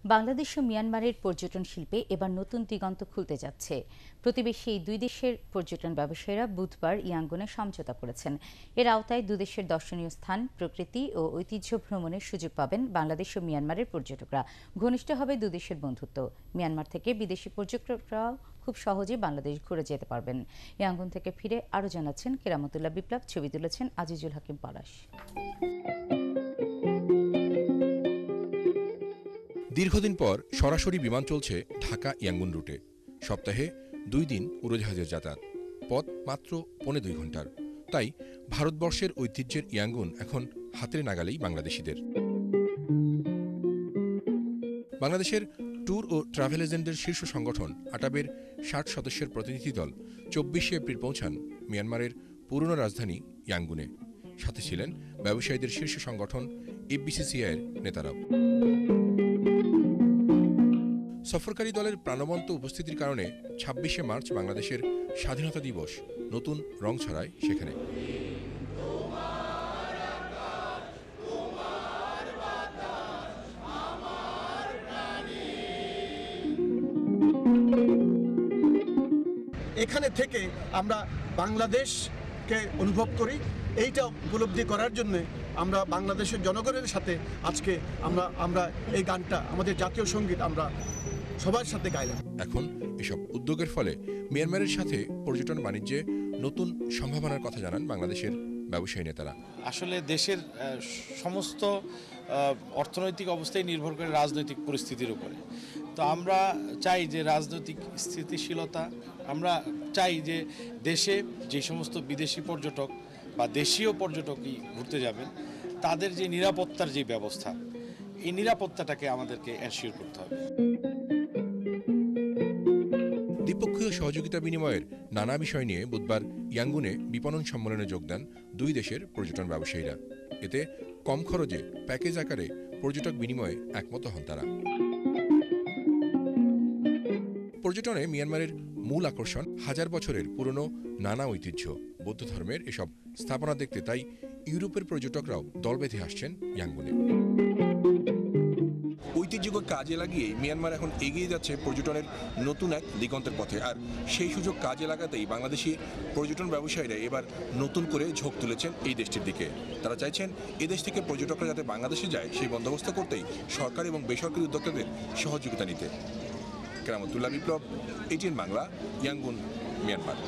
বাংলাদেশ ও মিয়ানমারের পর্যটন শিল্পে এবার নতুন দিগন্ত খুলতে যাচ্ছে। প্রতিবেশী এই দুই দেশের পর্যটন ব্যবসায়ীরা বুধবার ইয়াঙ্গুনে সমঝোতা করেছেন। এর আওতায় দুদেশের দর্শনীয় স্থান, প্রকৃতি ও ঐতিহ্য ভ্রমণের সুযোগ পাবেন বাংলাদেশ ও মিয়ানমারের পর্যটকরা। ঘনিষ্ঠ হবে দুদেশের বন্ধুত্ব। মিয়ানমার থেকে বিদেশি পর্যটকরাও খুব সহজে বাংলাদেশ ঘুরে যেতে পারবেন। ইয়াঙ্গুন থেকে ফিরে আরও জানাচ্ছেন কেরামতুল্লাহ বিপ্লব, ছবি তুলেছেন আজিজুল হাকিম পলাশ। দীর্ঘদিন পর সরাসরি বিমান চলছে ঢাকা ইয়াঙ্গুন রুটে। সপ্তাহে 2 দিন উড়োজাহাজের যাতায়াত, পথ মাত্র 1.5 ঘন্টার। তাই ভারতবর্ষের ঐতিহ্যের ইয়াঙ্গুন এখন হাতের নাগালেই বাংলাদেশিদের। বাংলাদেশের ট্যুর ও ট্রাভেল এজেন্টদের শীর্ষ সংগঠন আটাবের 60 সদস্যের প্রতিনিধি দল 24শে এপ্রিল পৌঁছান মিয়ানমারের পুরনো রাজধানী ইয়াঙ্গুনে। সাথে ছিলেন ব্যবসায়ীদের শীর্ষ সংগঠন এফবিসিসিআইয়ের নেতারাও। সফরকারী দলের প্রাণবন্ত উপস্থিতির কারণে 26শে মার্চ বাংলাদেশের স্বাধীনতা দিবস নতুন রং ছড়ায় সেখানে। এখানে থেকে আমরা বাংলাদেশকে অনুভব করি। এইটা উপলব্ধি করার জন্য আমরা বাংলাদেশের জনগণের সাথে আজকে আমরা এই গানটা, আমাদের জাতীয় সঙ্গীত আমরা সবার সাথে গাইলাম। এখন এসব উদ্যোগের ফলে মিয়ানমারের সাথে পর্যটন বাণিজ্যে নতুন সম্ভাবনার কথা জানান বাংলাদেশের ব্যবসায়ী নেতারা। আসলে দেশের সমস্ত অর্থনৈতিক অবস্থাই নির্ভর করে রাজনৈতিক পরিস্থিতির উপরে। তো আমরা চাই যে রাজনৈতিক স্থিতিশীলতা, আমরা চাই যে দেশে যে সমস্ত বিদেশি পর্যটক বা দেশীয় পর্যটকই ঘুরতে যাবেন তাদের যে নিরাপত্তার যে ব্যবস্থা, এই নিরাপত্তাটাকে আমাদেরকে এনশিওর করতে হবে। দ্বিপক্ষীয় সহযোগিতা বিনিময়ের নানা বিষয় নিয়ে বুধবার ইয়াঙ্গুনে বিপণন সম্মেলনে যোগ দেন দুই দেশের পর্যটন ব্যবসায়ীরা। এতে কম খরচে প্যাকেজ আকারে পর্যটক বিনিময়ে একমত হন তারা। পর্যটনে মিয়ানমারের মূল আকর্ষণ হাজার বছরের পুরনো নানা ঐতিহ্য, বৌদ্ধ ধর্মের এসব স্থাপনা দেখতে তাই ইউরোপের পর্যটকরাও দল বেঁধে আসছেন ইয়াঙ্গুনে। ঐতিহ্যকে কাজে লাগিয়ে মিয়ানমার এখন এগিয়ে যাচ্ছে পর্যটনের নতুন এক দিগন্তের পথে। আর সেই সুযোগ কাজে লাগাতেই বাংলাদেশি পর্যটন ব্যবসায়ীরা এবার নতুন করে ঝোঁক তুলেছেন এই দেশটির দিকে। তারা চাইছেন এদেশ থেকে পর্যটকরা যাতে বাংলাদেশে যায় সেই বন্দোবস্ত করতেই সরকারি এবং বেসরকারি উদ্যোক্তাদের সহযোগিতা নিতে। কেরামতুল্লাহ বিপ্লব, এটিএন বাংলা, ইয়াঙ্গুন, মিয়ানমার।